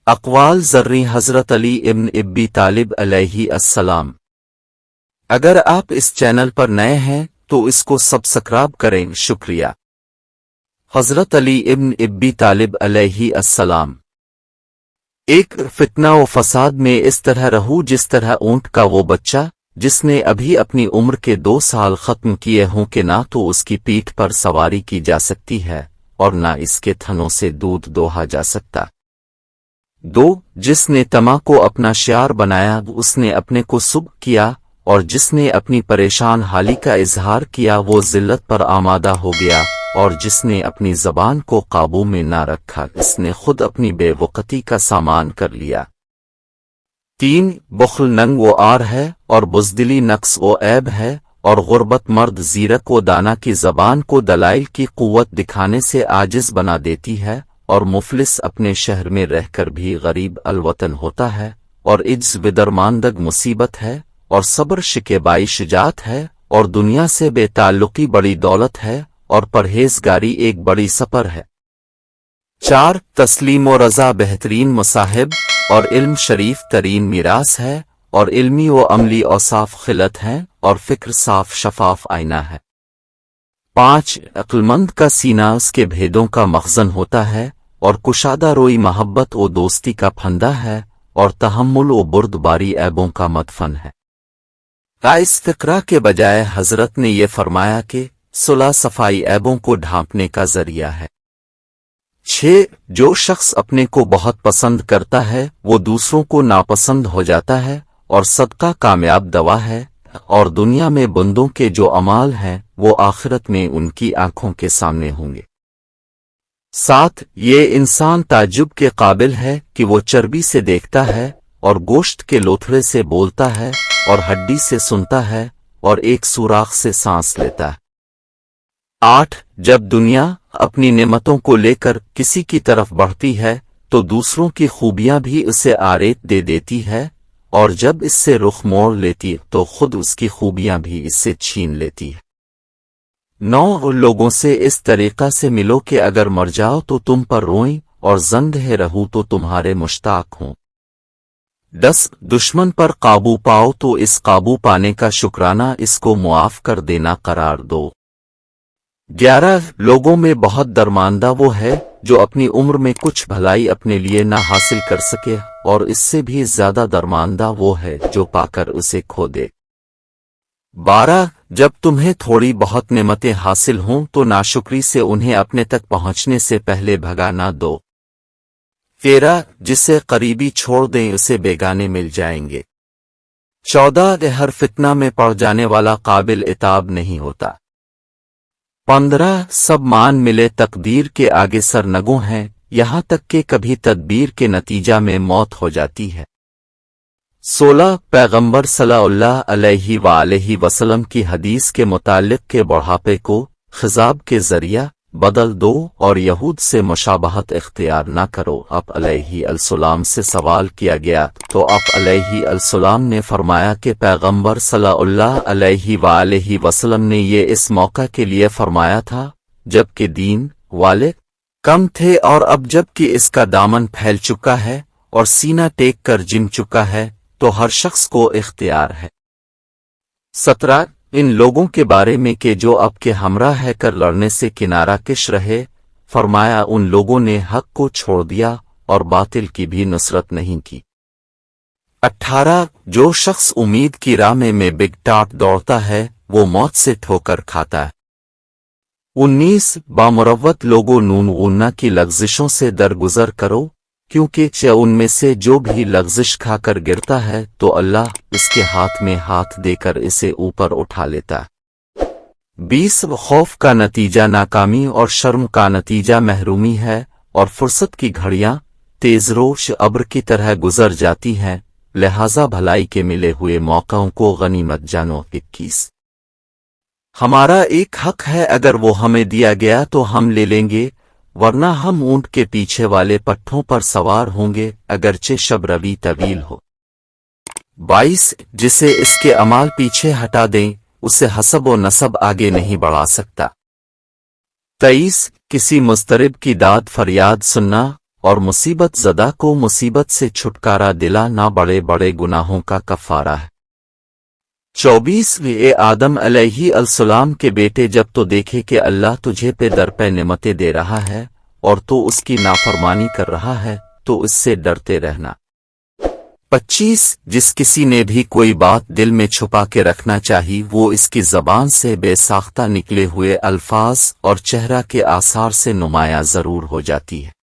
اقوال ذرّی حضرت علی ابن ابی طالب علیہ السلام۔ اگر آپ اس چینل پر نئے ہیں تو اس کو سبسکرائب کریں، شکریہ۔ حضرت علی ابن ابی طالب علیہ السلام ایک فتنہ و فساد میں اس طرح رہو جس طرح اونٹ کا وہ بچہ جس نے ابھی اپنی عمر کے 2 سال ختم کیے ہوں کہ نہ تو اس کی پیٹھ پر سواری کی جا سکتی ہے اور نہ اس کے تھنوں سے دودھ دوہا جا سکتا۔ 2 جس نے طمع کو اپنا شعار بنایا اس نے اپنے کو سب کیا، اور جس نے اپنی پریشان حالی کا اظہار کیا وہ ذلت پر آمادہ ہو گیا، اور جس نے اپنی زبان کو قابو میں نہ رکھا اس نے خود اپنی بے وقتی کا سامان کر لیا۔ 3 بخل ننگ و عار ہے اور بزدلی نقص و عیب ہے، اور غربت مرد زیرک و دانا کی زبان کو دلائل کی قوت دکھانے سے عاجز بنا دیتی ہے، اور مفلس اپنے شہر میں رہ کر بھی غریب الوطن ہوتا ہے، اور عجز بدرماندگ مصیبت ہے، اور صبر شکیبائی شجاعت ہے، اور دنیا سے بے تعلقی بڑی دولت ہے، اور پرہیزگاری ایک بڑی سپر ہے۔ 4 تسلیم و رضا بہترین مصاحب اور علم شریف ترین میراث ہے، اور علمی و عملی اوصاف خلت ہیں، اور فکر صاف شفاف آئینہ ہے۔ 5 عقلمند کا سینہ اس کے بھیدوں کا مخزن ہوتا ہے، اور کشادہ روئی محبت و دوستی کا پھندا ہے، اور تحمل و بردباری عیبوں کا مدفن ہے۔ استقرا کے بجائے حضرت نے یہ فرمایا کہ صلح صفائی عیبوں کو ڈھانپنے کا ذریعہ ہے۔ 6 جو شخص اپنے کو بہت پسند کرتا ہے وہ دوسروں کو ناپسند ہو جاتا ہے، اور صدقہ کامیاب دوا ہے، اور دنیا میں بندوں کے جو اعمال ہیں وہ آخرت میں ان کی آنکھوں کے سامنے ہوں گے۔ 7 یہ انسان تعجب کے قابل ہے کہ وہ چربی سے دیکھتا ہے، اور گوشت کے لوتھڑے سے بولتا ہے، اور ہڈی سے سنتا ہے، اور ایک سوراخ سے سانس لیتا ہے۔ 8 جب دنیا اپنی نعمتوں کو لے کر کسی کی طرف بڑھتی ہے تو دوسروں کی خوبیاں بھی اسے آریت دے دیتی ہے، اور جب اس سے رخ موڑ لیتی تو خود اس کی خوبیاں بھی اس سے چھین لیتی ہے۔ 9 لوگوں سے اس طریقہ سے ملو کہ اگر مر جاؤ تو تم پر روئیں، اور زندہ رہو تو تمہارے مشتاق ہوں۔ 10 دشمن پر قابو پاؤ تو اس قابو پانے کا شکرانہ اس کو معاف کر دینا قرار دو۔ 11 لوگوں میں بہت درماندہ وہ ہے جو اپنی عمر میں کچھ بھلائی اپنے لیے نہ حاصل کر سکے، اور اس سے بھی زیادہ درماندہ وہ ہے جو پا کر اسے کھو دے۔ 12 جب تمہیں تھوڑی بہت نعمتیں حاصل ہوں تو ناشکری سے انہیں اپنے تک پہنچنے سے پہلے بھگا نہ دو۔ 13 جسے قریبی چھوڑ دیں اسے بیگانے مل جائیں گے۔ 14 ہر فتنہ میں پڑ جانے والا قابل عتاب نہیں ہوتا۔ 15 سب مان ملے تقدیر کے آگے سرنگوں ہیں، یہاں تک کہ کبھی تدبیر کے نتیجہ میں موت ہو جاتی ہے۔ 16 پیغمبر صلی اللہ علیہ وآلہ وسلم کی حدیث کے متعلق کہ بڑھاپے کو خضاب کے ذریعہ بدل دو اور یہود سے مشابہت اختیار نہ کرو۔ آپ علیہ السلام سے سوال کیا گیا تو آپ علیہ السلام نے فرمایا کہ پیغمبر صلی اللہ علیہ وآلہ وسلم نے یہ اس موقع کے لیے فرمایا تھا جبکہ دین والے کم تھے، اور اب جب کہ اس کا دامن پھیل چکا ہے اور سینہ ٹیک کر جم چکا ہے تو ہر شخص کو اختیار ہے۔ 17 ان لوگوں کے بارے میں کہ جو اب کے ہمراہ ہے کر لڑنے سے کنارہ کش رہے، فرمایا ان لوگوں نے حق کو چھوڑ دیا اور باطل کی بھی نصرت نہیں کی۔ 18 جو شخص امید کی راہ میں بگ ٹاٹ دوڑتا ہے وہ موت سے ٹھوکر کھاتا ہے۔ 19 بامروت لوگوں نون غنہ کی لغزشوں سے درگزر کرو، کیونکہ ان میں سے جو بھی لغزش کھا کر گرتا ہے تو اللہ اس کے ہاتھ میں ہاتھ دے کر اسے اوپر اٹھا لیتا ہے۔ 20 خوف کا نتیجہ ناکامی اور شرم کا نتیجہ محرومی ہے، اور فرصت کی گھڑیاں تیز روش ابر کی طرح گزر جاتی ہیں، لہذا بھلائی کے ملے ہوئے موقعوں کو غنیمت جانو۔ 21 ہمارا ایک حق ہے، اگر وہ ہمیں دیا گیا تو ہم لے لیں گے، ورنہ ہم اونٹ کے پیچھے والے پٹھوں پر سوار ہوں گے اگرچہ شب روی طویل ہو۔ 22 جسے اس کے اعمال پیچھے ہٹا دیں اسے حسب و نسب آگے نہیں بڑھا سکتا۔ 23 کسی مضطرب کی داد فریاد سننا اور مصیبت زدہ کو مصیبت سے چھٹکارا دلانا بڑے بڑے گناہوں کا کفارہ ہے۔ 24 اے آدم علیہ السلام کے بیٹے، جب تو دیکھے کہ اللہ تجھے پہ در پہ نعمتیں دے رہا ہے اور تو اس کی نافرمانی کر رہا ہے تو اس سے ڈرتے رہنا۔ 25 جس کسی نے بھی کوئی بات دل میں چھپا کے رکھنا چاہی، وہ اس کی زبان سے بے ساختہ نکلے ہوئے الفاظ اور چہرہ کے آثار سے نمایاں ضرور ہو جاتی ہے۔